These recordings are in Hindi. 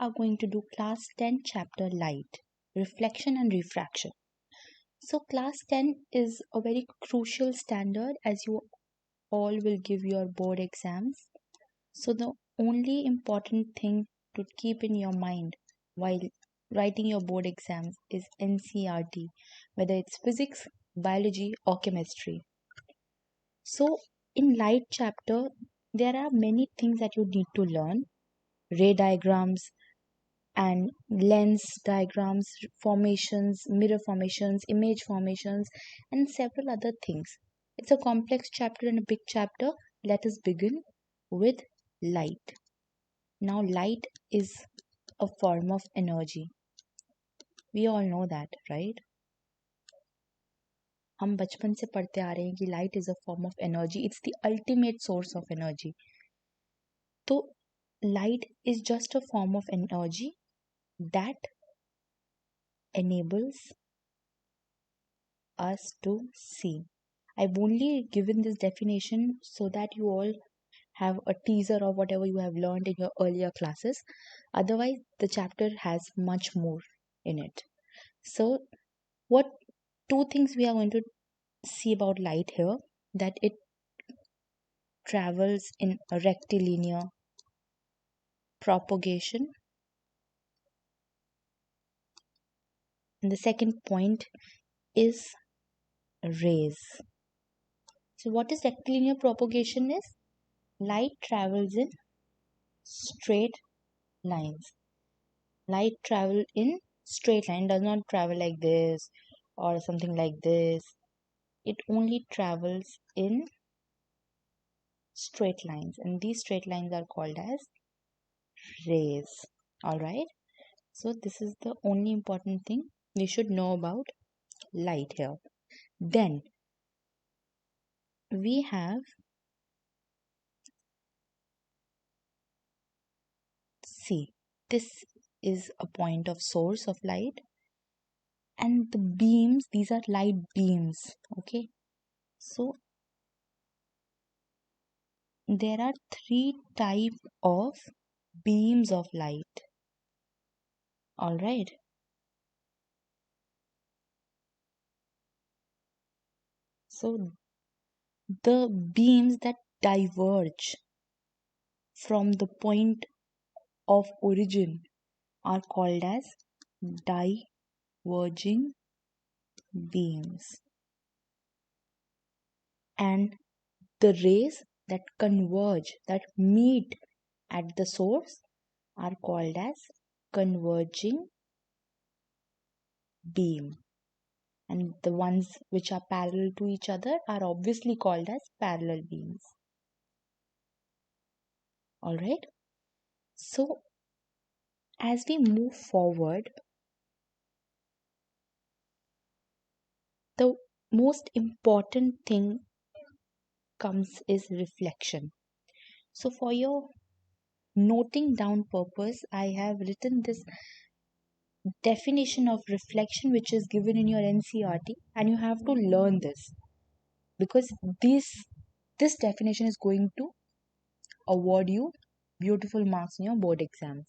are going to do class 10 chapter light, reflection and refraction. So class 10 is a very crucial standard as you all will give your board exams. So the only important thing to keep in your mind while writing your board exams is NCERT, whether it's physics, biology or chemistry. So in light chapter, there are many things that you need to learn. Ray diagrams and lens diagrams, formations, mirror formations, image formations, and several other things. It's a complex chapter and a big chapter. Let us begin with light. Now, light is a form of energy. We all know that, right? हम बचपन से पढ़ते आ रहे हैं कि light is a form of energy. It's the ultimate source of energy. तो light is just a form of energy that enables us to see. I've only given this definition so that you all have a teaser of whatever you have learned in your earlier classes. Otherwise, the chapter has much more in it. So, what two things we are going to see about light here, that it travels in a rectilinear propagation. And the second point is rays. So what is rectilinear propagation is? Light travels in straight lines. Light travel in straight line, does not travel like this or something like this. It only travels in straight lines, and these straight lines are called as rays. Alright, so this is the only important thing we should know about light here. Then we have, see, this is a point of source of light, and the beams, these are light beams. Okay, so there are three types of beams of light. All right, so the beams that diverge from the point of origin are called as diverging beams, and the rays that converge, that meet at the source, are called as converging beam, and the ones which are parallel to each other are obviously called as parallel beams. All right, so as we move forward, the most important thing comes is reflection. So for your noting down purpose, I have written this definition of reflection which is given in your NCERT, and you have to learn this because this definition is going to award you beautiful marks in your board exams.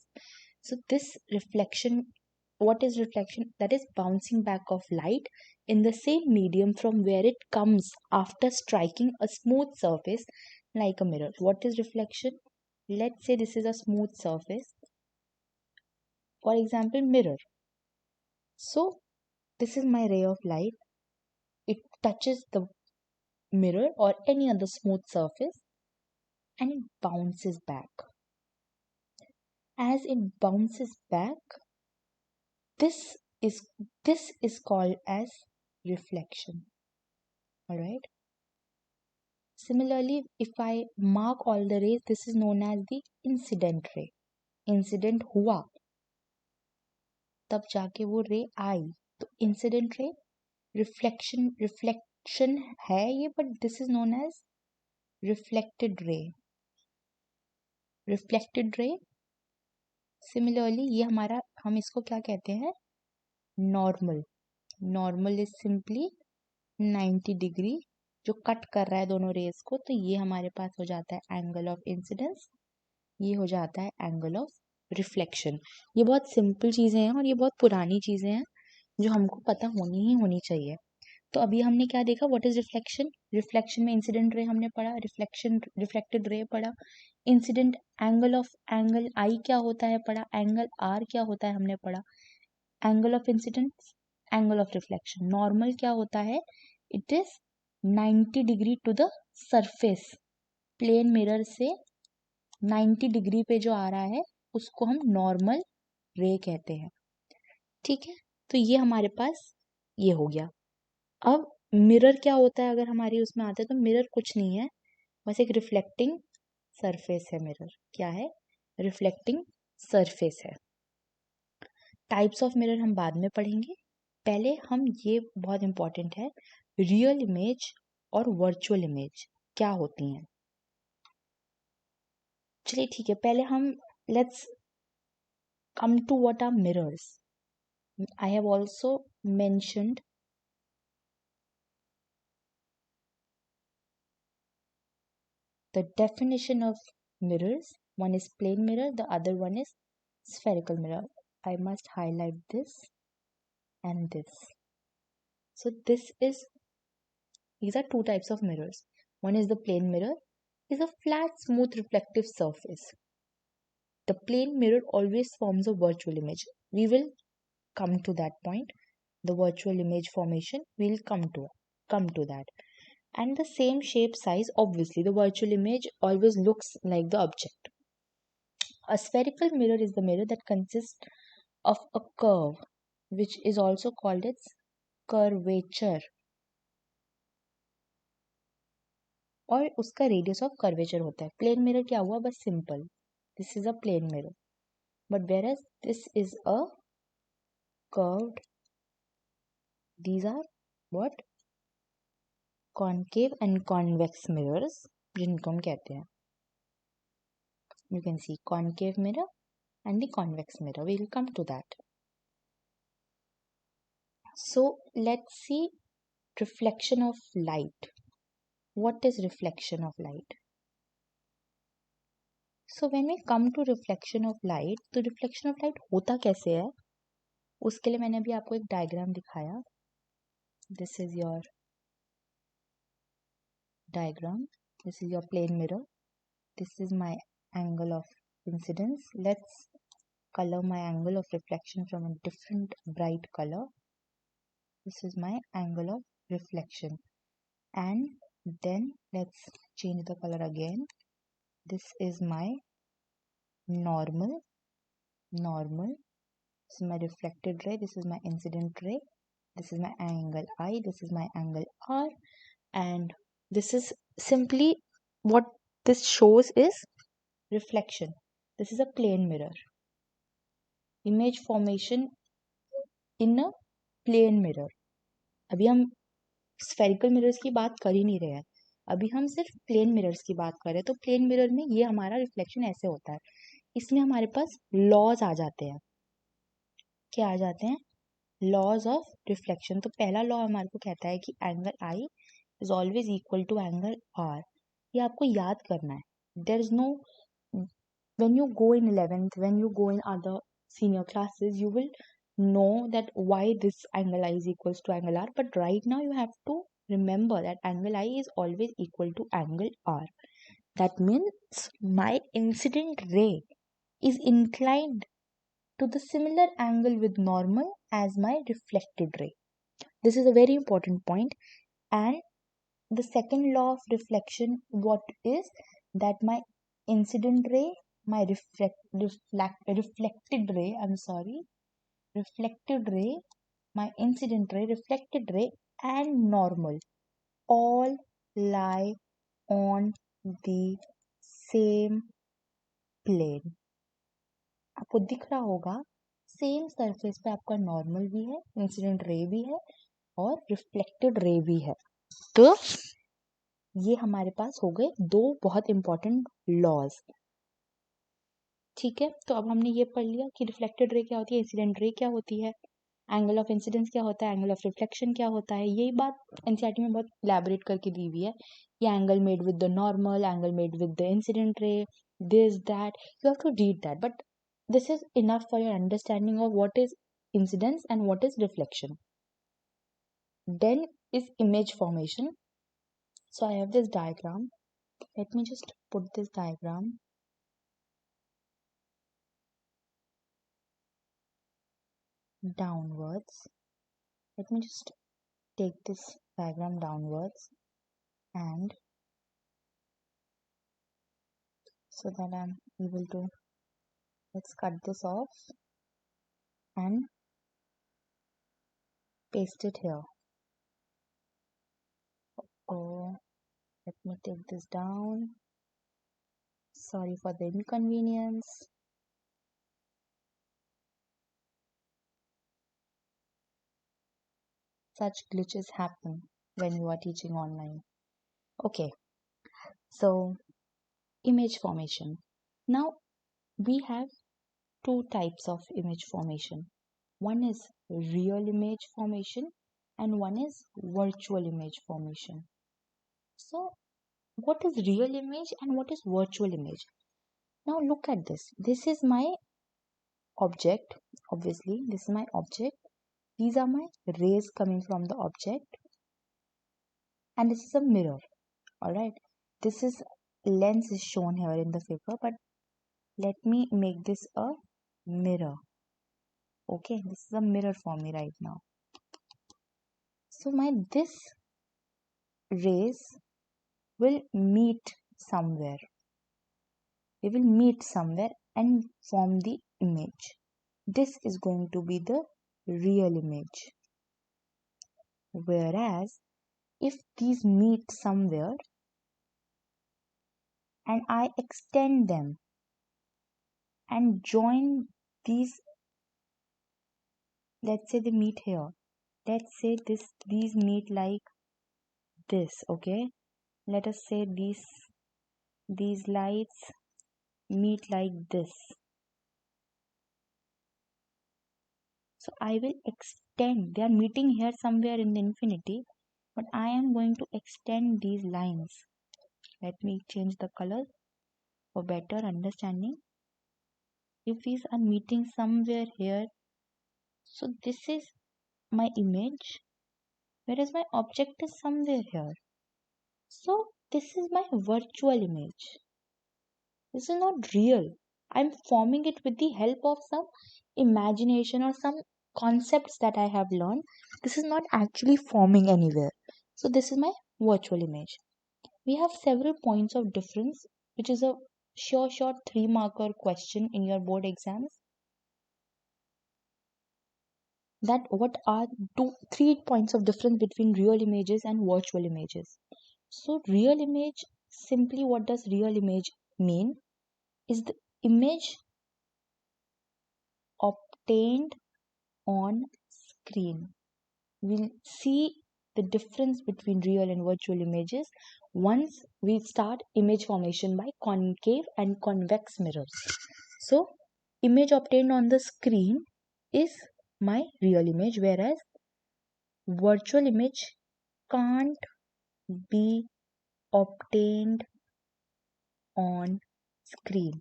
So this reflection, what is reflection? That is bouncing back of light in the same medium from where it comes after striking a smooth surface like a mirror. What is reflection? Let's say this is a smooth surface, for example mirror. So this is my ray of light. It touches the mirror or any other smooth surface and it bounces back. As it bounces back, this is called as reflection. All right. Similarly, if I mark all the rays, this is known as the incident ray. Incident हुआ तब जाके वो रे आई, तो इंसिडेंट रे रिफ्लेक्शन है ये, but this is known as reflected ray. Reflected ray similarly ये हमारा, हम इसको क्या कहते हैं, normal. Normal is simply 90 degree जो कट कर रहा है दोनों रेस को, तो ये हमारे पास हो जाता है एंगल ऑफ इंसिडेंस, ये हो जाता है एंगल ऑफ रिफ्लेक्शन। ये बहुत सिंपल चीज़ें हैं और ये बहुत पुरानी चीज़ें हैं जो हमको पता होनी ही होनी चाहिए। तो अभी हमने क्या देखा, व्हाट इज रिफ्लेक्शन। रिफ्लेक्शन में इंसिडेंट रे हमने पढ़ा, रिफ्लेक्शन रिफ्लेक्टेड रे पढ़ा, इंसिडेंट एंगल आई क्या होता है पढ़ा, एंगल आर क्या होता है हमने पढ़ा, angle of incidence, angle of reflection. Normal क्या होता है, it is 90 degree to the surface. Plane mirror से 90 डिग्री पे जो आ रहा है उसको हम नॉर्मल रे कहते हैं। ठीक है, तो ये हमारे पास ये हो गया। अब मिरर क्या होता है अगर हमारी उसमें आता है, तो मिरर कुछ नहीं है, बस एक रिफ्लेक्टिंग सरफेस है। मिरर क्या है, रिफ्लेक्टिंग सरफेस है। टाइप्स ऑफ मिरर हम बाद में पढ़ेंगे, पहले हम ये बहुत इंपॉर्टेंट है, रियल इमेज और वर्चुअल इमेज क्या होती हैं। चलिए ठीक है, पहले हम let's come to what are mirrors. I have also mentioned the definition of mirrors. One is plane mirror, the other one is spherical mirror. I must highlight this and this. So these are two types of mirrors. One is the plane mirror, is a flat, smooth, reflective surface. The plane mirror always forms a virtual image. We will come to that point. The virtual image formation, we'll come to that. And the same shape, size, obviously the virtual image always looks like the object. A spherical mirror is the mirror that consists of a curve, which is also called its curvature, और उसका रेडियस ऑफ कर्वेचर होता है। प्लेन मिरर क्या हुआ, बस simple, this is a plane mirror, but whereas this is a curved, these are what, concave and convex mirrors, जिनको हम कहते हैं, you can see concave mirror and the convex mirror. We will come to that. So let's see reflection of light. What is reflection of light? So when we come to reflection of light, तो reflection of light होता कैसे है, उसके लिए मैंने अभी आपको एक डायग्राम दिखाया. This is your diagram. This is your plane mirror. This is my angle of incidence. Let's color my angle of reflection from a different bright color. This is my angle of reflection. And then let's change the color again. This is my normal. This is my reflected ray, this is my incident ray, this is my angle I, this is my angle R, and this is simply what this shows is reflection. This is a plane mirror, image formation in a plane mirror. अभी हम स्फेरिकल मिरर्स की बात कर ही नहीं रहे हैं, अभी हम सिर्फ प्लेन मिरर्स की बात कर रहे हैं. तो प्लेन मिरर में ये हमारा रिफ्लेक्शन ऐसे होता है. इसमें हमारे पास लॉज आ जाते हैं. क्या आ जाते हैं, लॉज ऑफ रिफ्लेक्शन. तो पहला लॉ हमारे को कहता है कि angle i is always equal to angle r. ये आपको याद करना है. There is no, when you go in 11th, when you go in other senior classes, you will know that why this angle I is equals to angle R, but right now you have to remember that angle I is always equal to angle R. That means my incident ray is inclined to the similar angle with normal as my reflected ray. This is a very important point. And the second law of reflection, what is that my incident ray, my reflected ray, reflected ray, my incident ray, reflected ray, and normal all lie on the same plane. आपको दिख रहा होगा, सेम सरफेस पे आपका नॉर्मल भी है, इंसिडेंट रे भी है और रिफ्लेक्टेड रे भी है. तो ये हमारे पास हो गए दो बहुत इंपॉर्टेंट लॉज. ठीक है, तो अब हमने ये पढ़ लिया कि रिफ्लेक्टेड रे क्या होती है, इंसिडेंट रे क्या होती है, एंगल ऑफ इंसिडेंस क्या होता है, एंगल ऑफ रिफ्लेक्शन क्या होता है. यही बात एनसीईआरटी में बहुत इलैबोरेट करके दी हुई है. ये angle made with the normal, angle made with the incident ray, this that, you have to read that. But this is enough for your understanding of what is incidence and what is reflection. Then is image formation. So I have this diagram. Let me just put this diagram downwards. Let me just take this diagram downwards, and so that I'm able to, let's cut this off and paste it here. Oh, let me take this down. Sorry for the inconvenience. Such glitches happen when you are teaching online. Okay, so image formation. Now we have two types of image formation. One is real image formation and one is virtual image formation. So what is real image and what is virtual image? Now look at this. This is my object. Obviously, this is my object. These are my rays coming from the object, and this is a mirror. All right. This is lens is shown here in the figure, but let me make this a mirror. Okay, this is a mirror for me right now. So my this rays will meet somewhere. They will meet somewhere and form the image. This is going to be the real image. Whereas if these meet somewhere and I extend them and join these, let's say they meet here. Let's say these meet like this, okay? Let us say these lights meet like this. So I will extend, they are meeting here somewhere in the infinity, but I am going to extend these lines. Let me change the color for better understanding. If these are meeting somewhere here, so this is my image, whereas my object is somewhere here. So this is my virtual image. This is not real. I'm forming it with the help of some imagination or some concepts that I have learned. This is not actually forming anywhere. So this is my virtual image. We have several points of difference, which is a sure short 3-marker question in your board exams. That what are 3 points of difference between real images and virtual images. So real image, simply what does real image mean, is the image obtained on screen. We'll see the difference between real and virtual images once we start image formation by concave and convex mirrors. So image obtained on the screen is my real image, whereas virtual image can't be obtained on screen.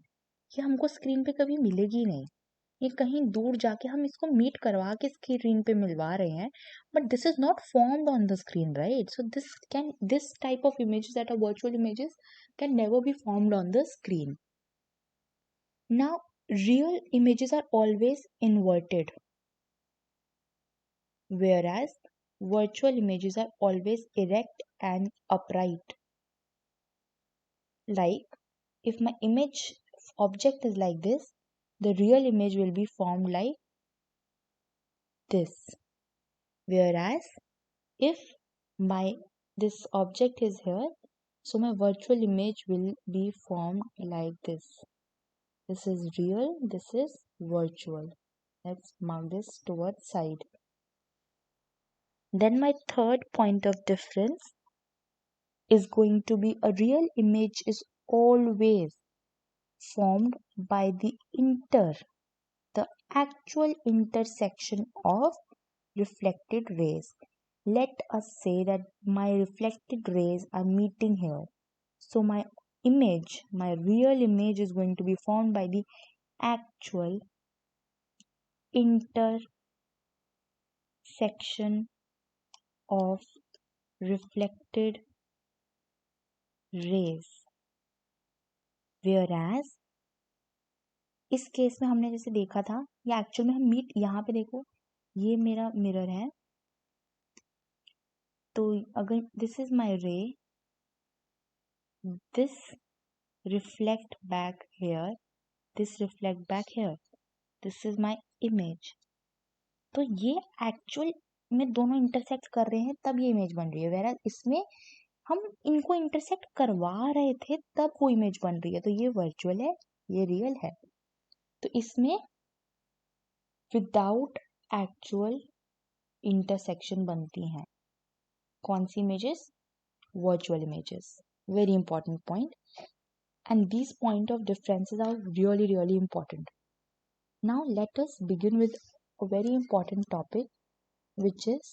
ये हमको स्क्रीन पे कभी मिलेगी नहीं, ये कहीं दूर जाके हम इसको मीट करवा के स्क्रीन पे मिलवा रहे हैं, but this is not formed on the screen, right? So this type of images that are virtual images can never be formed on the screen. Now real images are always inverted, whereas virtual images are always erect and upright. Like if my image object is like this, the real image will be formed like this. Whereas if my this object is here, so my virtual image will be formed like this. This is real, this is virtual. Let's mark this towards side. Then my third point of difference is going to be a real image is always formed by the actual intersection of reflected rays. Let us say that my reflected rays are meeting here. So my image, my real image is going to be formed by the actual intersection of reflected rays, whereas इस केस में हमने जैसे देखा था, या एक्चुअल में हम मीट यहाँ पे देखो, ये मेरा मिरर है, तो अगर this is my ray, this reflect back here, this reflect back here, this is my image. तो ये एक्चुअल में दोनों इंटरसेक्ट कर रहे हैं तब ये इमेज बन रही है, वेरा इसमें हम इनको इंटरसेक्ट करवा रहे थे तब वो इमेज बन रही है। तो ये वर्चुअल है, ये रियल है। तो इसमें विदाउट एक्चुअल इंटरसेक्शन बनती हैं कौन सी images? Virtual images. Very important point, and these point of differences are really important. Now let us begin with a very important topic, which is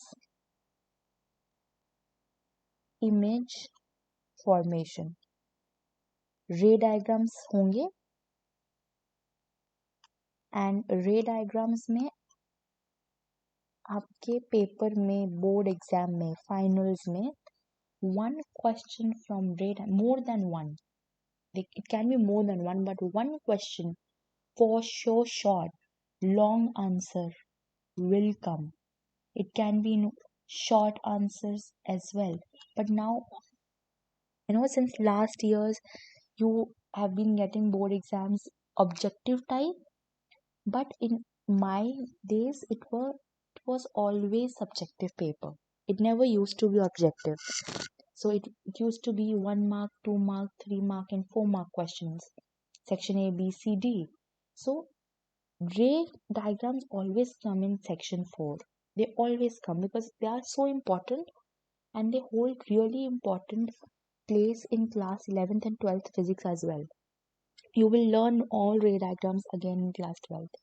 image formation. रे डायग्राम्स होंगे, एंड रे डायग्राम्स में आपके पेपर में, बोर्ड एग्जाम में, फाइनल्स में one question from ray, more than one, it can be more than one, but one question for sure, long answer will come. It can be short answers as well, but now, since last years you have been getting board exams objective type, but in my days it was always subjective paper. It never used to be objective. So it used to be 1 mark, 2 mark, 3 mark and 4 mark questions, section A, B, C, D. So ray diagrams always come in section 4. They always come because they are so important, and they hold really important place in class 11th and 12th physics as well. You will learn all ray diagrams again in class 12th.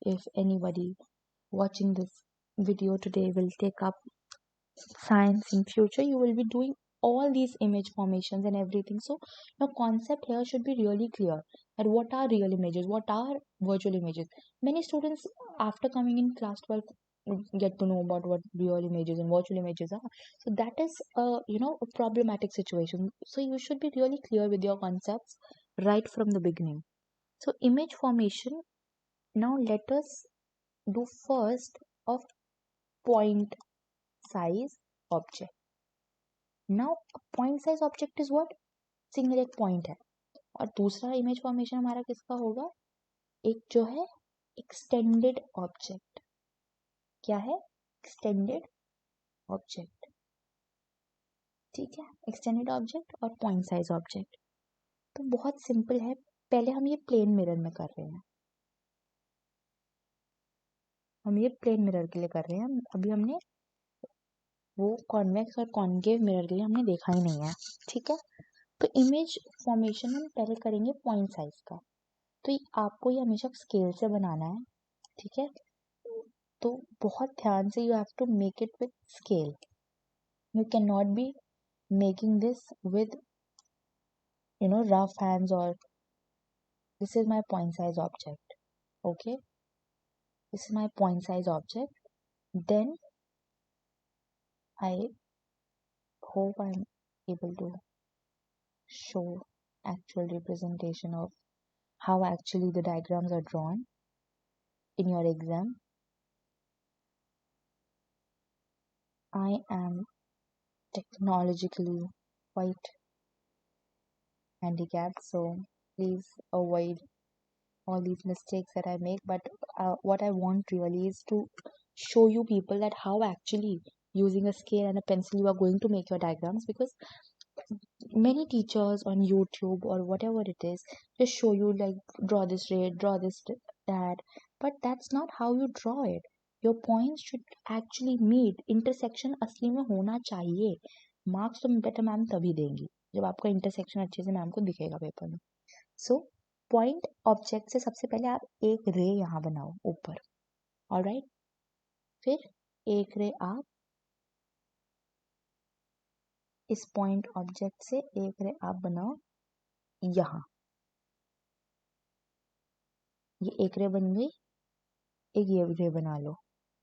If anybody watching this video today will take up science in future, you will be doing all these image formations and everything. So your concept here should be really clear, that what are real images, what are virtual images. Many students after coming in class 12 get to know about what real images and virtual images are. So that is a problematic situation. So you should be really clear with your concepts right from the beginning. So image formation, now let us do first of point size object. Now point size object is what? Single एक पॉइंट है। और दूसरा इमेज फॉर्मेशन हमारा किसका होगा? एक जो है एक्सटेंडेड ऑब्जेक्ट। क्या है? Extended object. ठीक है, एक्सटेंडेड ऑब्जेक्ट और पॉइंट साइज ऑब्जेक्ट। तो बहुत सिंपल है, पहले हम ये प्लेन मिरर में कर रहे हैं, हम ये प्लेन मिरर के लिए कर रहे हैं। अभी हमने वो कॉन्वेक्स और कॉन्केव मिरर के लिए हमने देखा ही नहीं है। ठीक है, तो इमेज फॉर्मेशन हम पहले करेंगे पॉइंट साइज का। तो आपको ये हमेशा स्केल से बनाना है। ठीक है, तो बहुत ध्यान से, you have to make it with scale. You cannot be making this with rough hands, or this is my point size object. Okay, this is my point size object. Then I hope I'm able to show actual representation of how actually the diagrams are drawn in your exam. I am technologically quite handicapped, so please avoid all these mistakes that I make. But what I want really is to show you people that how actually using a scale and a pencil you are going to make your diagrams, because many teachers on YouTube or whatever it is just show you like draw this red, draw this that, but that's not how you draw it. Your points should actually meet, intersection असली में होना चाहिए. मार्क्स तो बेटर मैम तभी देंगी जब आपका इंटरसेक्शन अच्छे से मैम को दिखेगा पेपर में. सो पॉइंट ऑब्जेक्ट से सबसे पहले आप एक रे यहाँ बनाओ ऊपर. ऑलराइट, फिर एक रे आप इस पॉइंट ऑब्जेक्ट से एक रे आप बनाओ यहाँ. ये एक रे बन गई, एक ये रे बना लो,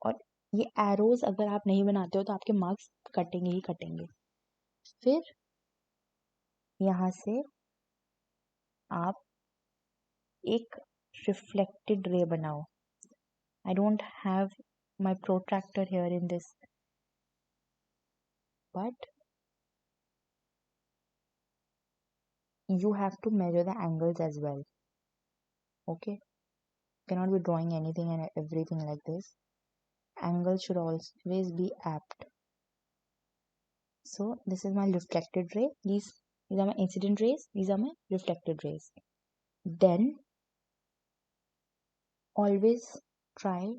और ये एरोज अगर आप नहीं बनाते हो तो आपके मार्क्स कटेंगे ही कटेंगे। फिर यहाँ से आप एक रिफ्लेक्टेड रे बनाओ। I don't have my protractor here in this, but you have to measure the angles as well. Okay, cannot be drawing anything and everything like this. Angles should always be apt. So this is my reflected ray. These are my incident rays. These are my reflected rays. Then always try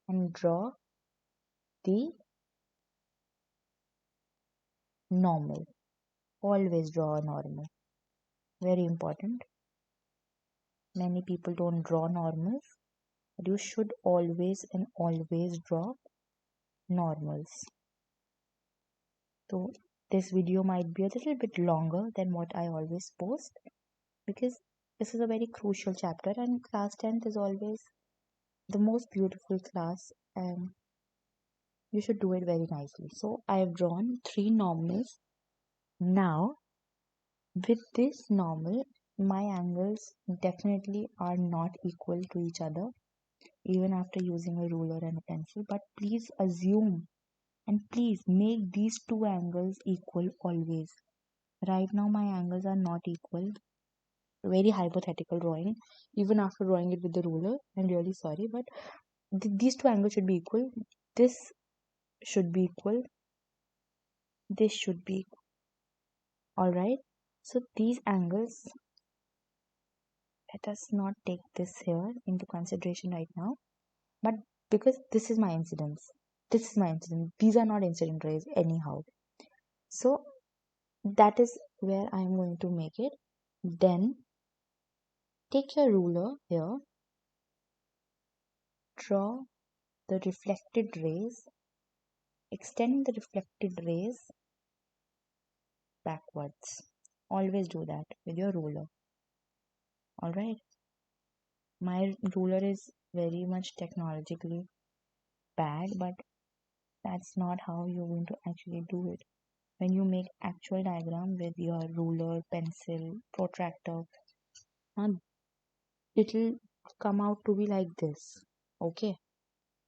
and draw the normal. Always draw a normal. Very important. Many people don't draw normals, but you should always and always draw normals. So this video might be a little bit longer than what I always post, because this is a very crucial chapter, and class 10th is always the most beautiful class, and you should do it very nicely. So I have drawn 3 normals. Now with this normal, my angles definitely are not equal to each other even after using a ruler and a pencil, but please assume and please make these two angles equal always. Right now my angles are not equal. Very hypothetical drawing. Even after drawing it with the ruler, I'm really sorry, but these two angles should be equal. This should be equal. This should be equal. Alright, so these angles, let us not take this here into consideration right now, but because this is my incidence, these are not incident rays anyhow, so that is where I am going to make it. Then take your ruler here, draw the reflected rays, extend the reflected rays backwards. Always do that with your ruler. Alright, my ruler is very much technologically bad, but that's not how you're going to actually do it. When you make actual diagram with your ruler, pencil, protractor, it'll come out to be like this. Okay,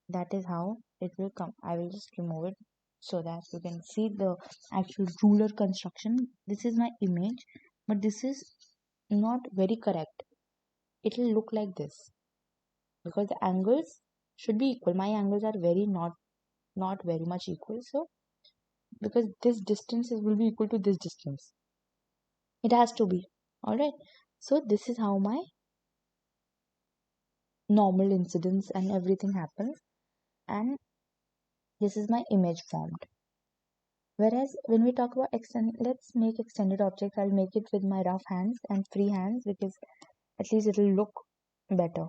that is how it will come. I will just remove it so that you can see the actual ruler construction. This is my image, but this is not very correct. It will look like this because the angles should be equal. My angles are not very much equal, so because this distance will be equal to this distance, it has to be. All right, so this is how my normal incidence and everything happens, and this is my image formed. Whereas when we talk about let's make extended objects. I'll make it with my rough hands and free hands because at least it will look better.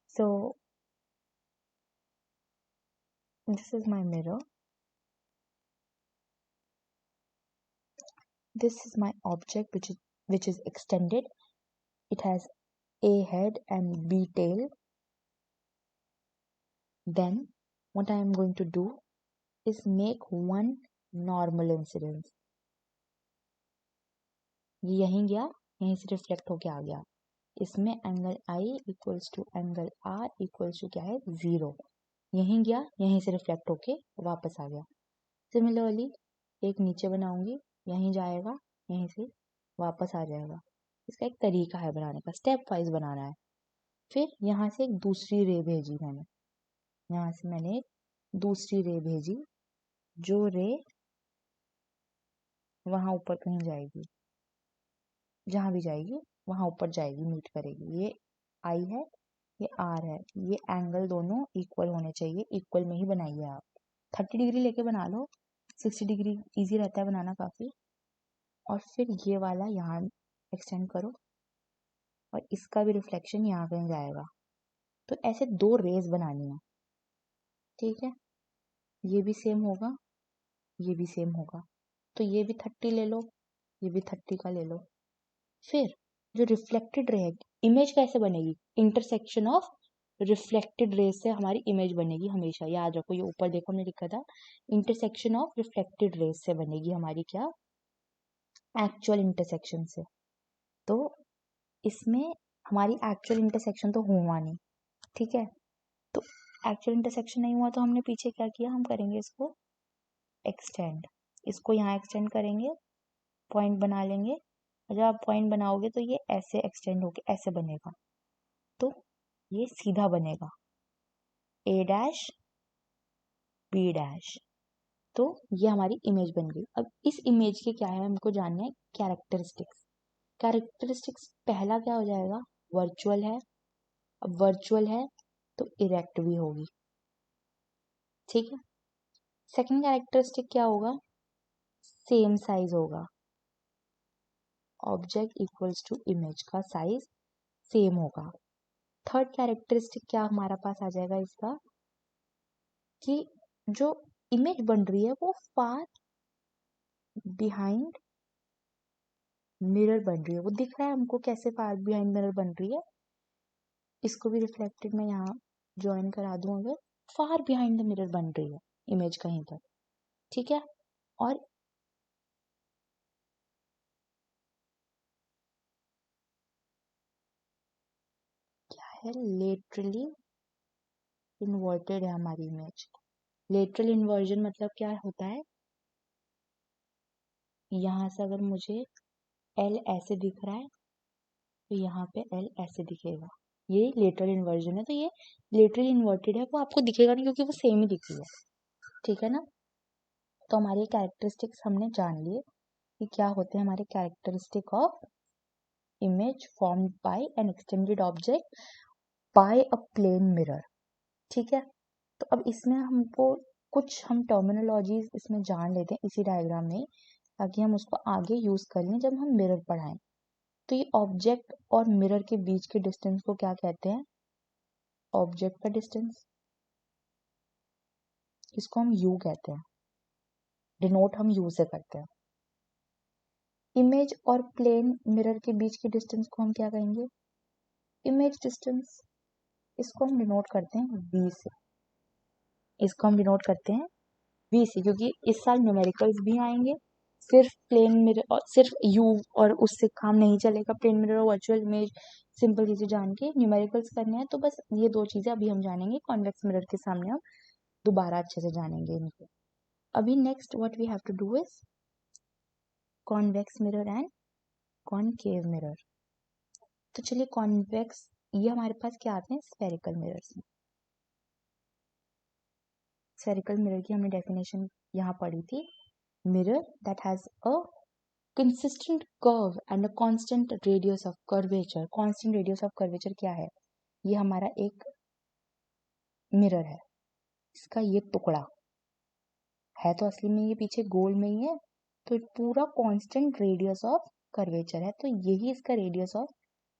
So this is my mirror. This is my object which is extended. It has A head and B tail. Then what I am going to do is make one normal incidence. ये यहीं गया, यहीं से रिफ्लेक्ट होके आ गया. इसमें angle I equals to angle R equals to क्या है 0. यहीं गया, यहीं से रिफ्लेक्ट होके वापस आ गया. सिमिलरली एक नीचे बनाऊंगी, यहीं जाएगा, यहीं से वापस आ जाएगा. इसका एक तरीका है बनाने का, स्टेप वाइज बनाना है. फिर यहाँ से एक दूसरी रे भेजी मैंने, यहाँ से मैंने एक दूसरी रे भेजी, जो रे वहाँ ऊपर कहीं जाएगी, जहाँ भी जाएगी वहाँ ऊपर जाएगी, मीट करेगी. ये आई है, ये आर है. ये एंगल दोनों इक्वल होने चाहिए. इक्वल में ही बनाइए आप. 30 डिग्री लेके बना लो, 60 डिग्री इजी रहता है बनाना काफ़ी. और फिर ये वाला यहाँ एक्सटेंड करो और इसका भी रिफ्लेक्शन यहाँ कहीं जाएगा. तो ऐसे 2 रेज बनानी है. ठीक है, ये भी सेम होगा, ये भी सेम होगा. तो ये भी 30 ले लो, ये भी 30 का ले लो. फिर जो रिफ्लेक्टेड इमेज कैसे बनेगी? इंटरसेक्शन ऑफ रिफ्लेक्टेड रेज से हमारी इमेज बनेगी हमेशा, याद रखो। ये ऊपर देखो हमने लिखा था, इंटरसेक्शन ऑफ रिफ्लेक्टेड रेज से बनेगी हमारी क्या? एक्चुअल इंटरसेक्शन से। तो इसमें हमारी एक्चुअल इंटरसेक्शन तो हुआ नहीं, ठीक है। तो एक्चुअल इंटरसेक्शन नहीं हुआ तो हमने पीछे क्या किया, हम करेंगे इसको एक्सटेंड, इसको यहाँ एक्सटेंड करेंगे, पॉइंट बना लेंगे, और जब आप पॉइंट बनाओगे तो ये ऐसे एक्सटेंड होके ऐसे बनेगा, तो ये सीधा बनेगा ए डैश बी डैश। तो ये हमारी इमेज बन गई। अब इस इमेज के क्या है हमको जानना है, कैरेक्टरिस्टिक्स। कैरेक्टरिस्टिक्स पहला क्या हो जाएगा, वर्चुअल है। अब वर्चुअल है तो इरेक्ट भी होगी, ठीक है। सेकंड कैरेक्टरिस्टिक क्या होगा, सेम साइज होगा। ऑब्जेक्ट इक्वल्स टू इमेज का साइज सेम होगा। थर्ड कैरेक्टरिस्टिक क्या हमारा पास आ जाएगा इसका, कि जो इमेज बन रही है वो फार बिहाइंड मिरर बन रही है। वो दिख रहा है हमको कैसे फार बिहाइंड मिरर बन रही है। इसको भी रिफ्लेक्टेड में यहाँ ज्वाइन करा दूं, अगर फार बिहाइंड द मिरर बन रही है इमेज कहीं पर, ठीक है। और क्या है, लेटरली इन्वर्टेड है हमारी इमेज। लेटरल इन्वर्जन मतलब क्या होता है, यहाँ से अगर मुझे एल ऐसे दिख रहा है तो यहाँ पे एल ऐसे दिखेगा, ये लेटरल इन्वर्जन है। तो ये लेटरली इन्वर्टेड है, वो आपको दिखेगा नहीं क्योंकि वो सेम ही दिखी है, ठीक है ना। तो हमारे कैरेक्टरिस्टिक्स हमने जान लिए कि क्या होते हैं हमारे characteristic of image formed by an extended object by a plane mirror, ठीक है। तो अब इसमें हमको कुछ हम टर्मिनोलॉजीज इसमें जान लेते हैं इसी डायग्राम में, ताकि हम उसको आगे यूज कर लें जब हम मिरर पढ़ाएं। तो ये ऑब्जेक्ट और मिरर के बीच के डिस्टेंस को क्या कहते हैं, ऑब्जेक्ट का डिस्टेंस, इसको हम यू कहते हैं, डिनोट हम यू से करते हैं। इमेज और प्लेन मिरर के बीच के डिस्टेंस को हम क्या कहेंगे, इमेज डिस्टेंस, इसको हम डिनोट करते हैं वी से, इसको हम डिनोट करते हैं वी से, क्योंकि इस साल न्यूमेरिकल्स भी आएंगे। सिर्फ प्लेन मिरर और सिर्फ यू और उससे काम नहीं चलेगा, प्लेन मिरर और वर्चुअल इमेज सिंपल चीजें जान के न्यूमेरिकल्स करने हैं, तो बस ये दो चीजें अभी हम जानेंगे, कॉन्वेक्स मिरर के सामने हम दोबारा अच्छे से जानेंगे इनको। अभी next what we have to do is convex mirror and concave mirror. तो चलिए कॉन्वेक्स, ये हमारे पास क्या आते हैं, स्फेरिकल मिरर्स में। स्फेरिकल मिरर की हमने डेफिनेशन यहाँ पढ़ी थी, mirror that has a consistent curve and a constant radius of curvature। constant radius of curvature क्या है, ये हमारा एक मिरर है, इसका ये टुकड़ा है तो असली में ये पीछे गोल में ही है, तो पूरा कांस्टेंट रेडियस ऑफ कर्वेचर है, तो यही इसका रेडियस ऑफ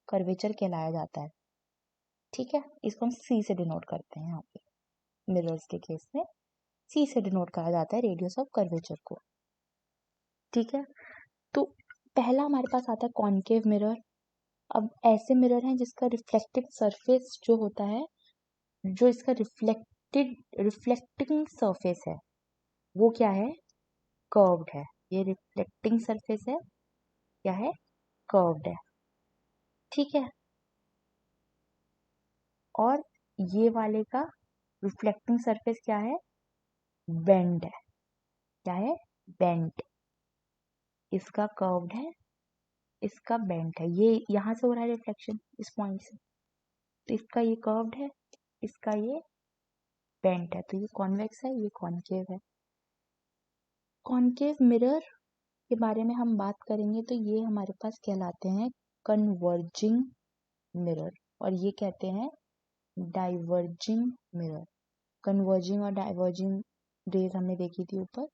कर्वेचर कहलाया जाता है, ठीक है। इसको हम सी से डिनोट करते हैं यहाँ पे मिरर्स के केस में, सी से डिनोट करा जाता है रेडियस ऑफ कर्वेचर को, ठीक है। तो पहला हमारे पास आता है कॉनकेव मिरर। अब ऐसे मिरर हैं जिसका रिफ्लेक्टेड सरफेस जो होता है, जो इसका रिफ्लेक्टिंग सरफेस है वो क्या है, कर्व्ड है। ये रिफ्लेक्टिंग सरफेस है, क्या है, कर्व्ड है, ठीक है। और ये वाले का रिफ्लेक्टिंग सरफेस क्या है, बेंड है, क्या है, बेंड। इसका कर्व्ड है, इसका बेंड है, ये यहाँ से हो रहा है रिफ्लेक्शन इस पॉइंट से, तो इसका ये कर्व्ड है, इसका ये बेंट है, तो ये कॉन्वेक्स है, ये कॉनकेव है। कॉनकेव मिरर के बारे में हम बात करेंगे तो ये हमारे पास कहलाते हैं कन्वर्जिंग मिरर, और ये कहते हैं डाइवर्जिंग मिरर। कन्वर्जिंग और डाइवर्जिंग रेज हमने देखी थी ऊपर।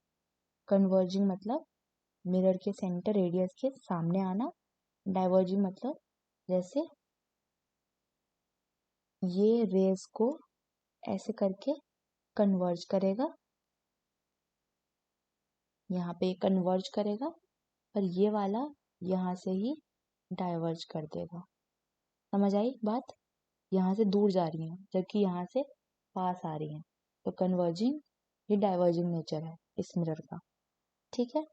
कन्वर्जिंग मतलब मिरर के सेंटर रेडियस के सामने आना, डाइवर्जिंग मतलब जैसे ये रेज को ऐसे करके कन्वर्ज करेगा, यहाँ पे कन्वर्ज करेगा, और ये वाला यहाँ से ही डाइवर्ज कर देगा, समझ आई बात? यहाँ से दूर जा रही हैं जबकि यहाँ से पास आ रही हैं, तो कन्वर्जिंग ये डाइवर्जिंग नेचर है इस मिरर का। ठीक है,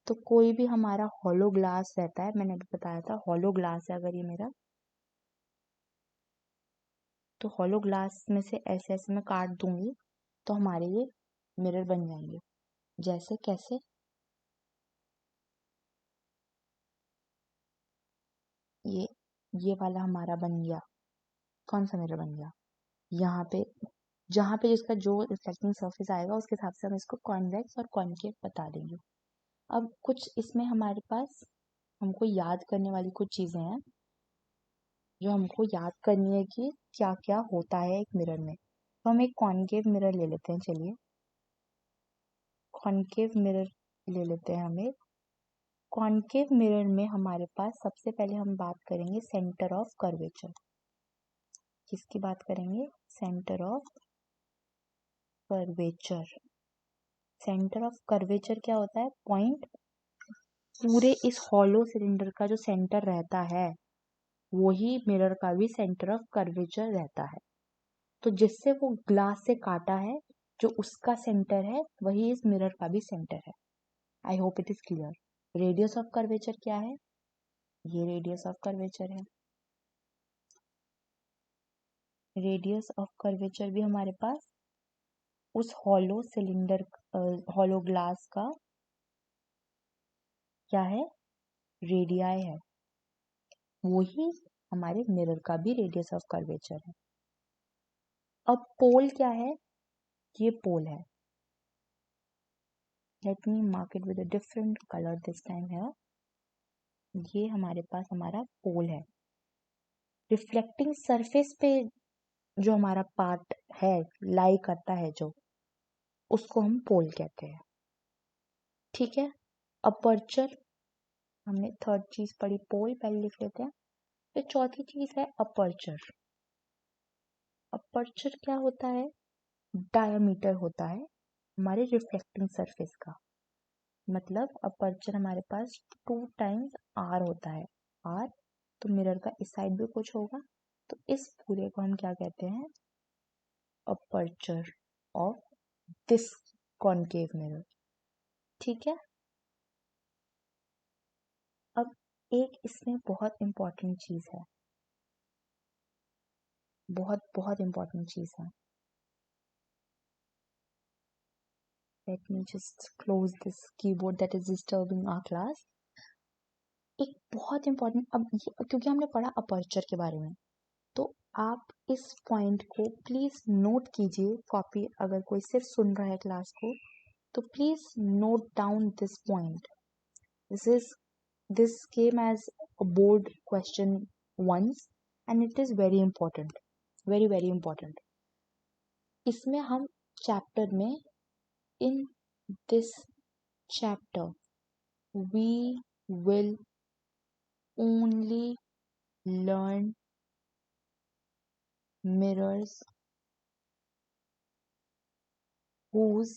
तो कोई भी हमारा हॉलो ग्लास रहता है, मैंने अभी बताया था हॉलो ग्लास है अगर ये मेरा, तो हॉलो ग्लास में से ऐसे ऐसे मैं काट दूंगी तो हमारे ये मिरर बन जाएंगे। जैसे कैसे? ये वाला हमारा बन गया, कौन सा मिरर बन गया? यहाँ पे जहाँ पे जिसका जो रिफ्लेक्टिंग सरफेस आएगा उसके हिसाब से हम इसको कॉन्वेक्स और कॉनकेव बता देंगे। अब कुछ इसमें हमारे पास हमको याद करने वाली कुछ चीजें हैं जो हमको याद करनी है कि क्या क्या होता है एक मिरर में। तो हम एक कॉनकेव मिरर ले लेते हैं, चलिए कॉनकेव मिरर ले लेते हैं। हमें कॉनकेव मिरर में हमारे पास सबसे पहले हम बात करेंगे सेंटर ऑफ कर्वेचर। किसकी बात करेंगे? Centre of curvature. Centre of curvature क्या होता है? पॉइंट पूरे इस हॉलो सिलेंडर का जो सेंटर रहता है वही मिरर का भी सेंटर ऑफ कर्वेचर रहता है। तो जिससे वो ग्लास से काटा है जो उसका सेंटर है वही इस मिरर का भी सेंटर है। I hope it is clear. Radius of curvature क्या है? ये रेडियस ऑफ कर्वेचर है। रेडियस ऑफ कर्वेचर भी हमारे पास उस हॉलो सिलेंडर हॉलो ग्लास का क्या है? रेडियाई है, वही हमारे मिरर का भी रेडियस ऑफ कर्वेचर है। अब पोल क्या है? ये पोल है। Let me mark it with a different colour this time है। ये हमारे पास हमारा पोल है। रिफ्लेक्टिंग सरफेस पे जो हमारा पार्ट है लाई करता है जो, उसको हम पोल कहते हैं। ठीक है, अपर्चर हमने थर्ड चीज पढ़ी, पोल पहले लिख लेते हैं। फिर चौथी चीज है अपर्चर। अपर्चर क्या होता है? डायमीटर होता है हमारे रिफ्लेक्टिंग सरफेस का। मतलब अपर्चर हमारे पास 2 टाइम्स आर होता है। आर तो मिरर का इस साइड भी कुछ होगा, तो इस पूरे को हम क्या कहते हैं? Aperture of this concave mirror. ठीक है, अब एक इसमें बहुत इंपॉर्टेंट चीज है, बहुत बहुत इंपॉर्टेंट चीज है। Let me just close this keyboard that is disturbing our class. एक बहुत इंपॉर्टेंट, अब क्योंकि हमने पढ़ा अपर्चर के बारे में, तो आप इस पॉइंट को प्लीज नोट कीजिए। कॉपी अगर कोई सिर्फ सुन रहा है क्लास को तो please note down this point. This came as a board question once and it is very important, very very important. इसमें हम चैप्टर में, in this chapter we will only learn mirrors whose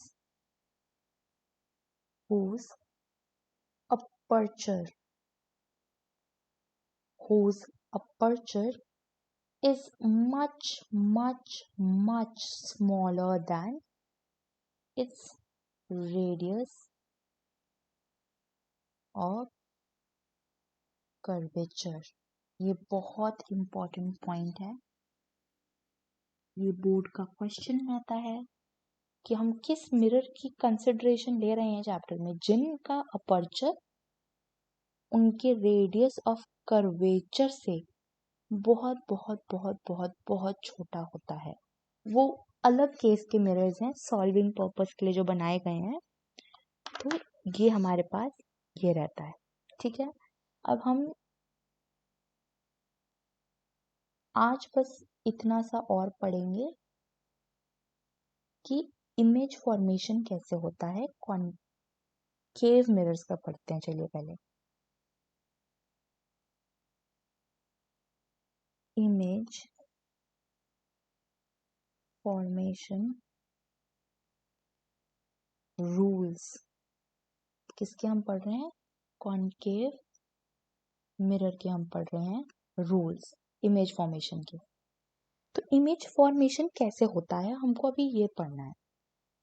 aperture whose aperture is much much much smaller than its radius of curvature. ये बहुत इंपॉर्टेंट पॉइंट है, ये बोर्ड का क्वेश्चन आता है कि हम किस मिरर की कंसिडरेशन ले रहे हैं चैप्टर में, जिनका अपर्चर उनके रेडियस ऑफ कर्वेचर से बहुत बहुत बहुत बहुत बहुत छोटा होता है। वो अलग केस के मिरर्स हैं, सॉल्विंग पर्पस के लिए जो बनाए गए हैं। तो ये हमारे पास ये रहता है। ठीक है, अब हम आज बस इतना सा और पढ़ेंगे कि इमेज फॉर्मेशन कैसे होता है कॉनकेव मिरर्स का पढ़ते हैं। चलिए पहले इमेज फॉर्मेशन रूल्स किसके हम पढ़ रहे हैं? कॉनकेव मिरर के हम पढ़ रहे हैं रूल्स। इमेज फॉर्मेशन की। तो इमेज फॉर्मेशन कैसे होता है हमको अभी ये पढ़ना है।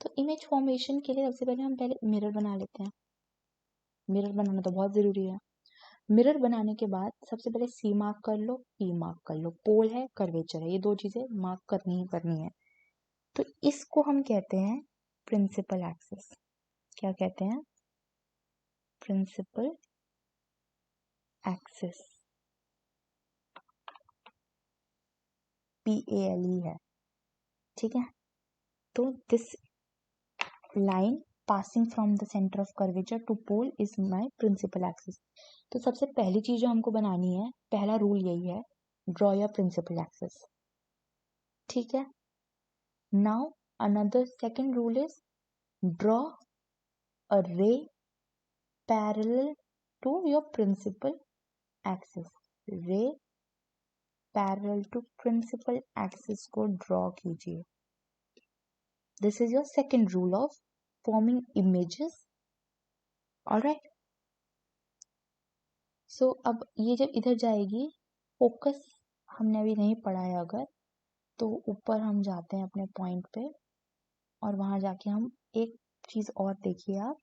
तो इमेज फॉर्मेशन के लिए सबसे पहले हम मिरर बना लेते हैं। मिरर बनाना तो बहुत ज़रूरी है। मिरर बनाने के बाद सबसे पहले सी मार्क कर लो, पी मार्क कर लो, पोल है, कर्वेचर है, ये दो चीज़ें मार्क करनी ही करनी है। तो इसको हम कहते हैं प्रिंसिपल एक्सिस। क्या कहते हैं? प्रिंसिपल एक्सिस, PALE है, ठीक है। तो this line passing from the center of curvature to pole is my principal axis। तो सबसे पहली चीज जो हमको बनानी है, पहला रूल यही है, draw your principal axis, ठीक है। now another second rule is draw a ray parallel to your principal axis। ray parallel to principal axis को draw कीजिए। this is your second rule of forming images, alright। सो अब ये जब इधर जाएगी, फोकस हमने अभी नहीं पढ़ा है अगर, तो ऊपर हम जाते हैं अपने पॉइंट पे और वहां जाके हम एक चीज और देखिए आप,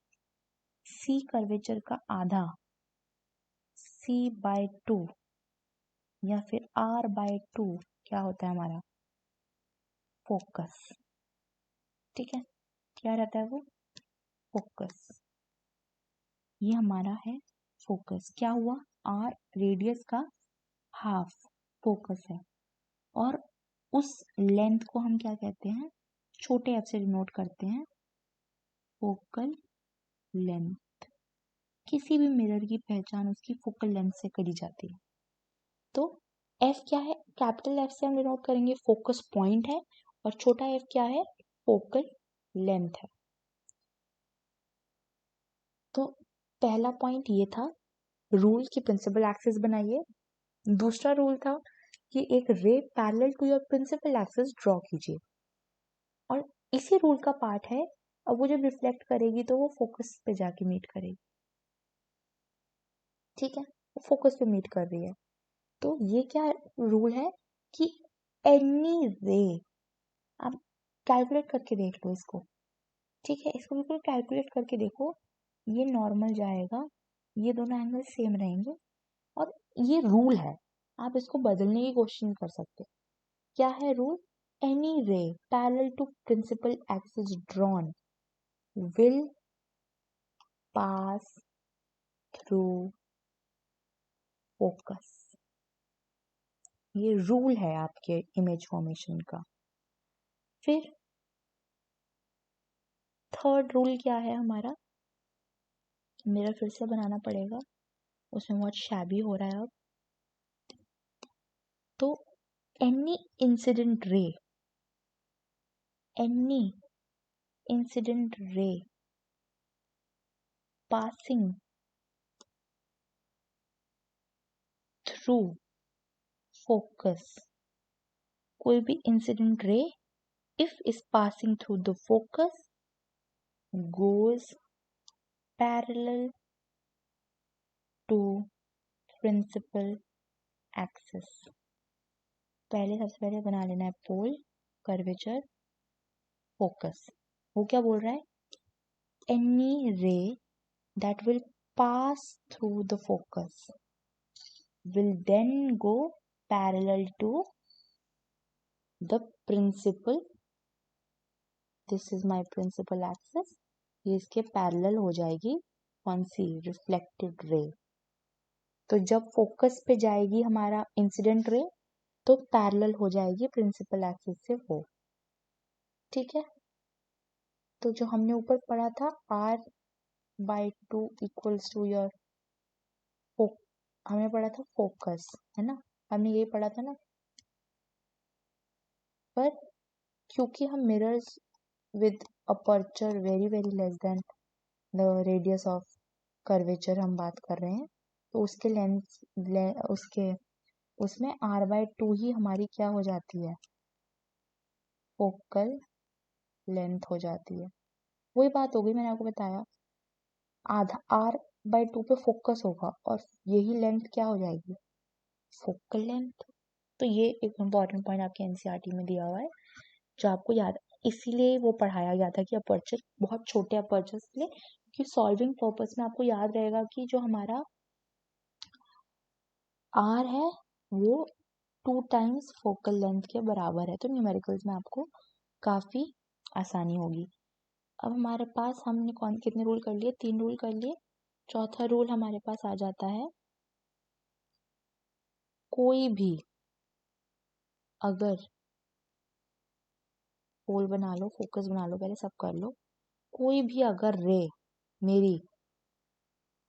सी कर्वेचर का आधा, C/2 या फिर R/2 क्या होता है हमारा? फोकस, ठीक है। क्या रहता है वो? फोकस। ये हमारा है फोकस। क्या हुआ? R रेडियस का हाफ फोकस है, और उस लेंथ को हम क्या कहते हैं? छोटे एफ से डिनोट करते हैं, फोकल लेंथ। किसी भी मिरर की पहचान उसकी फोकल लेंथ से करी जाती है। तो एफ क्या है? कैपिटल एफ से हम डिनोट करेंगे, फोकस पॉइंट है, और छोटा एफ क्या है? फोकल लेंथ है। तो पहला पॉइंट ये था, रूल की प्रिंसिपल एक्सिस बनाइए। दूसरा रूल था कि एक ray parallel to your principal axis draw कीजिए, और इसी रूल का पार्ट है, अब वो जब रिफ्लेक्ट करेगी तो वो फोकस पे जाके मीट करेगी, ठीक है। वो फोकस पे मीट कर रही है। तो ये क्या रूल है कि एनी रे, आप कैलकुलेट करके देख लो इसको, ठीक है। इसको बिल्कुल कैलकुलेट करके देखो, ये नॉर्मल जाएगा, ये दोनों एंगल सेम रहेंगे, और ये रूल है, आप इसको बदलने की कोशिश नहीं कर सकते। क्या है rule? Any ray parallel to principal axis drawn will pass through focus. ये रूल है आपके इमेज फॉर्मेशन का। फिर थर्ड रूल क्या है हमारा? मिरर फिर से बनाना पड़ेगा, उसमें बहुत शैबी हो रहा है अब। तो any incident ray, any incident ray passing through focus, कोई भी incident ray if is passing through the focus goes parallel to principal axis। सबसे पहले बना लेना है पोल, कर्वेचर, फोकस। वो क्या बोल रहा है? any ray that will pass through the focus will then go parallel to the principal, this is my principal axis, ये इसके पैरेलल हो जाएगी, कौन सी? Reflected ray. तो जब फोकस पे जाएगी हमारा इंसिडेंट रे, तो पैरेलल हो जाएगी प्रिंसिपल एक्सिस से वो, ठीक है। तो जो हमने ऊपर पढ़ा था R/2 इक्वल्स टू योर, हमने पढ़ा था फोकस, है ना, हमने यही पढ़ा था ना। पर क्योंकि हम mirrors with aperture very very less than the radius of curvature हम बात कर रहे हैं, तो उसके उसके उसमें R/2 ही हमारी क्या हो जाती है? फोकल लेंथ हो जाती है। वही बात हो गई, मैंने आपको बताया, आधा R/2 पे फोकस होगा और यही लेंथ क्या हो जाएगी? Focal length. तो ये एक इम्पॉर्टेंट पॉइंट आपके एनसीईआरटी में दिया हुआ है जो आपको याद, इसीलिए वो पढ़ाया गया था कि अपर्चर बहुत छोटे अपर्चर्स के लिए, कि सॉल्विंग पर्पस में आपको याद रहेगा कि जो हमारा आर है वो 2 टाइम्स फोकल लेंथ के बराबर है, तो न्यूमेरिकल्स में आपको काफ़ी आसानी होगी। अब हमारे पास हमने कौन कितने रूल कर लिए, 3 रूल कर लिए। चौथा रूल हमारे पास आ जाता है, कोई भी अगर पोल बना लो, फोकस बना लो, पहले सब कर लो, कोई भी अगर रे मेरी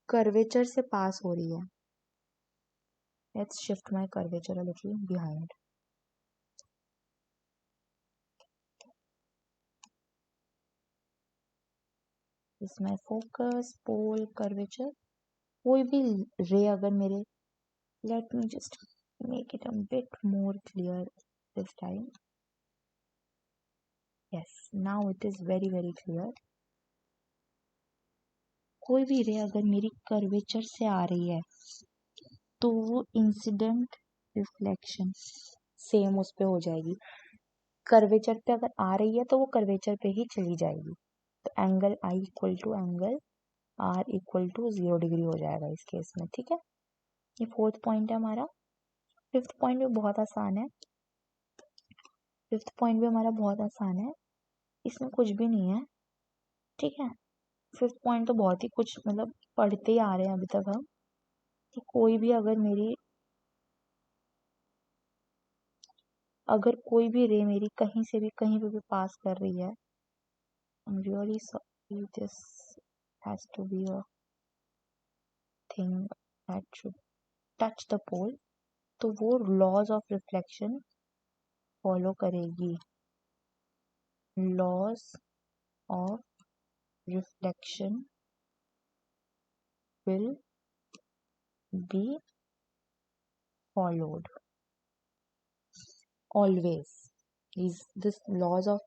कर्वेचर से पास हो रही है, let's shift my curvature a little behind, इसमें फोकस पोल कर्वेचर, कोई भी रे अगर मेरे, let me just make it a bit more clear this time. Yes, now it is very very clear. कोई भी रे अगर मेरी कर्वेचर से आ रही है तो वो इंसिडेंट रिफ्लेक्शन सेम उस पे हो जाएगी। कर्वेचर पे अगर आ रही है तो वो कर्वेचर पे ही चली जाएगी, तो angle i equal to angle r equal to 0 degree हो जाएगा इस केस में, ठीक है। ये 4th पॉइंट है हमारा। 5th पॉइंट भी बहुत आसान है, 5th पॉइंट भी हमारा बहुत आसान है, इसमें कुछ भी नहीं है, ठीक है। 5th पॉइंट तो बहुत ही कुछ मतलब पढ़ते ही आ रहे हैं अभी तक हम, कि कोई भी अगर मेरी, अगर कोई भी रे मेरी कहीं से भी कहीं पे भी पास कर रही है, I'm really sorry, this has to be a thing that should touch the pole, तो वो लॉज ऑफ रिफ्लेक्शन फॉलो करेगी, laws of reflection will be followed always. This laws of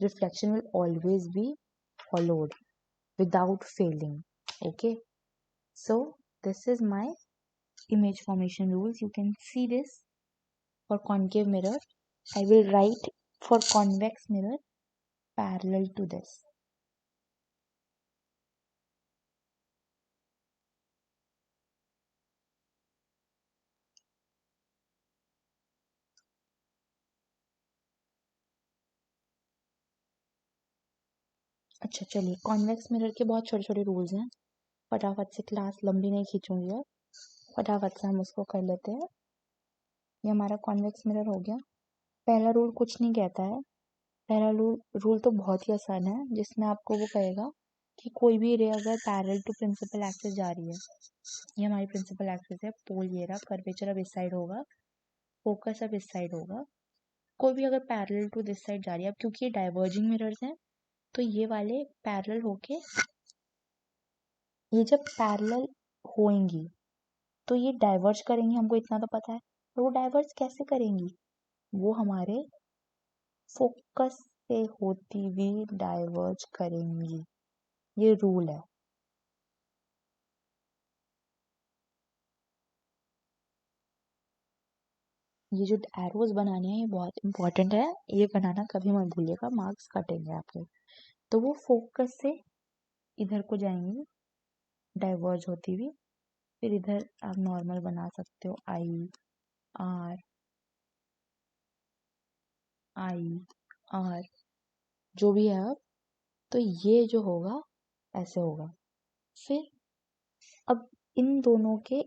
reflection will always be followed without failing. Okay, so this is my image formation rules. You can see this for concave mirror. I will write for convex mirror parallel to this. अच्छा चलिए, कॉन्वेक्स मिरर के बहुत छोटे छोटे रूल्स हैं, फटाफट से, क्लास लंबी नहीं खींचूंगी और फटाफट से हम उसको कर लेते हैं। ये हमारा कॉन्वेक्स मिरर हो गया। पहला रूल कुछ नहीं कहता है, पहला रूल तो बहुत ही आसान है, जिसमें आपको वो कहेगा कि कोई भी रे अगर पैरेलल टू प्रिंसिपल एक्सिस जा रही है, ये हमारी प्रिंसिपल एक्सिस है, पोल ये रहा, कर्वेचर अब इस साइड होगा, फोकस अब इस साइड होगा, कोई भी अगर पैरेलल टू दिस साइड जा रही है, अब क्योंकि ये डाइवर्जिंग मिरर्स हैं तो ये वाले पैरेलल होके, ये जब पैरेलल होएंगी तो ये डाइवर्ज करेंगी, हमको इतना तो पता है, तो वो डाइवर्ज कैसे करेंगी, वो हमारे फोकस से होती हुई डाइवर्ज करेंगी, ये रूल है। ये जो एरोज बनानी है ये बहुत इंपॉर्टेंट है, ये बनाना कभी मत भूलिएगा, मार्क्स कटेंगे आपके। तो वो फोकस से इधर को जाएंगी डाइवर्ज होती हुई, फिर इधर आप नॉर्मल बना सकते हो, आई आर आई आर जो भी है अब, तो ये जो होगा ऐसे होगा। फिर अब इन दोनों के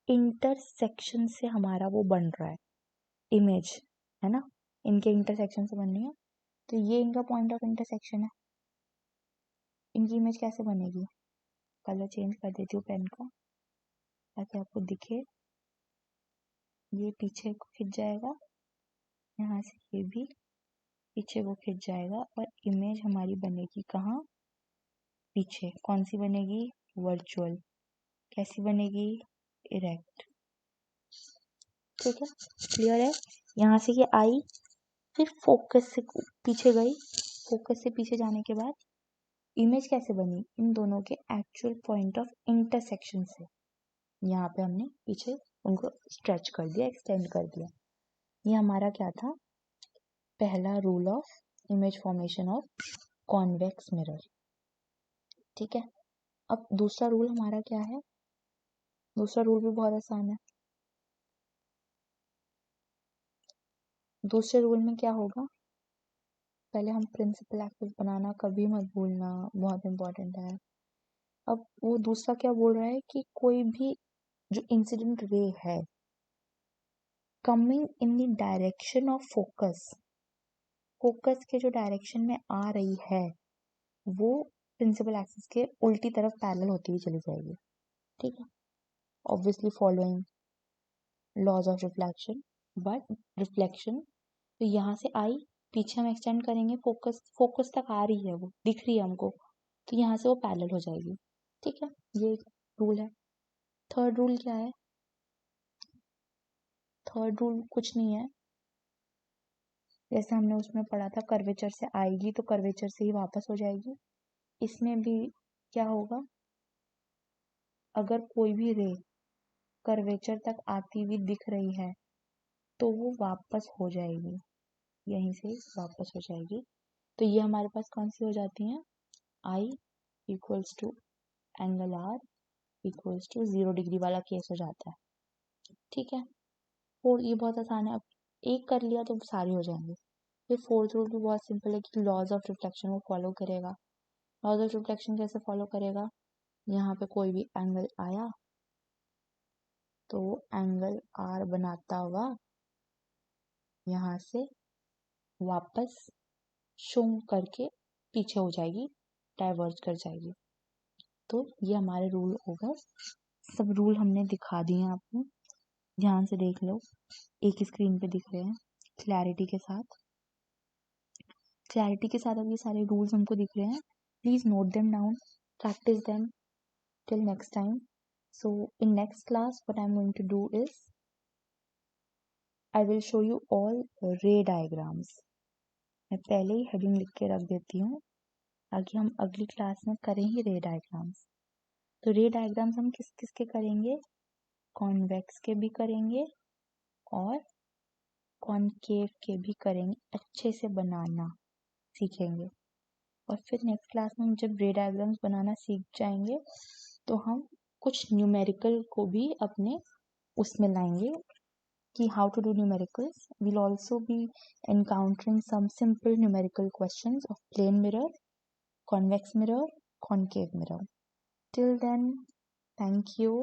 इंटरसेक्शन से हमारा वो बन रहा है इमेज, है ना, इनके इंटरसेक्शन से बन रही है, तो ये इनका पॉइंट ऑफ इंटरसेक्शन है। इनकी इमेज कैसे बनेगी, कलर चेंज कर देती हूँ पेन का ताकि आपको दिखे, ये पीछे को खिंच जाएगा, यहाँ से ये भी पीछे को खिंच जाएगा, और इमेज हमारी बनेगी कहाँ, पीछे। कौन सी बनेगी, वर्चुअल। कैसी बनेगी, इरेक्ट। ठीक है, क्लियर है। यहाँ से ये आई, फिर फोकस से पीछे गई, फोकस से पीछे जाने के बाद इमेज कैसे बनी, इन दोनों के एक्चुअल पॉइंट ऑफ इंटरसेक्शन से, यहाँ पे हमने पीछे उनको स्ट्रेच कर दिया, एक्सटेंड कर दिया। ये हमारा क्या था, पहला rule of image formation of convex mirror. ठीक है, अब दूसरा रूल हमारा क्या है, दूसरा रूल भी बहुत आसान है। दूसरे रूल में क्या होगा, पहले हम प्रिंसिपल एक्सिस बनाना कभी मत भूलना, बहुत इंपॉर्टेंट है। अब वो दूसरा क्या बोल रहा है कि कोई भी जो इंसिडेंट रे है coming in the direction of focus, focus के जो डायरेक्शन में आ रही है वो प्रिंसिपल एक्सिस के उल्टी तरफ पैरेलल होती हुई चली जाएगी। ठीक है, obviously following laws of reflection, but reflection तो यहाँ से आई, पीछे हम एक्सटेंड करेंगे, फोकस फोकस तक आ रही है, वो दिख रही है हमको, तो यहाँ से वो पैरेलल हो जाएगी। ठीक है, ये एक रूल है। थर्ड रूल क्या है, थर्ड रूल कुछ नहीं है, जैसे हमने उसमें पढ़ा था कर्वेचर से आएगी तो कर्वेचर से ही वापस हो जाएगी। इसमें भी क्या होगा, अगर कोई भी रे कर्वेचर तक आती हुई दिख रही है तो वो वापस हो जाएगी, यहीं से वापस हो जाएगी। तो ये हमारे पास कौन सी हो जाती हैं, i equals to angle r equals to 0 degree वाला केस हो जाता है। ठीक है, और ये बहुत आसान है, अब एक कर लिया तो सारे हो जाएंगे। फिर फोर्थ रूल भी बहुत सिंपल है कि लॉज ऑफ रिफ्लेक्शन वो फॉलो करेगा। लॉज ऑफ रिफ्लेक्शन कैसे फॉलो करेगा, यहाँ पे कोई भी एंगल आया तो एंगल आर बनाता हुआ यहाँ से वापस शूं करके पीछे हो जाएगी, डाइवर्ज कर जाएगी। तो ये हमारे रूल हो गए, सब रूल हमने दिखा दिए आपको, ध्यान से देख लो, एक स्क्रीन पे दिख रहे हैं क्लैरिटी के साथ। क्लैरिटी के साथ अब ये सारे रूल्स हमको दिख रहे हैं, please note them down, practice them till next time. So in next class what I'm going to do is I will show you all ray diagrams. मैं पहले ही हेडिंग लिख के रख देती हूँ ताकि हम अगली क्लास में करें ही रे डायग्राम्स। तो रे डायग्राम्स हम किस किस के करेंगे, कॉन्वेक्स के भी करेंगे और कॉनकेव के भी करेंगे, अच्छे से बनाना सीखेंगे। और फिर नेक्स्ट क्लास में हम जब रे डायग्राम्स बनाना सीख जाएंगे तो हम कुछ न्यूमेरिकल को भी अपने उसमें लाएंगे कि how to do numericals. We'll also be encountering some simple numerical questions of plane mirror, convex mirror, concave mirror. Till then, thank you.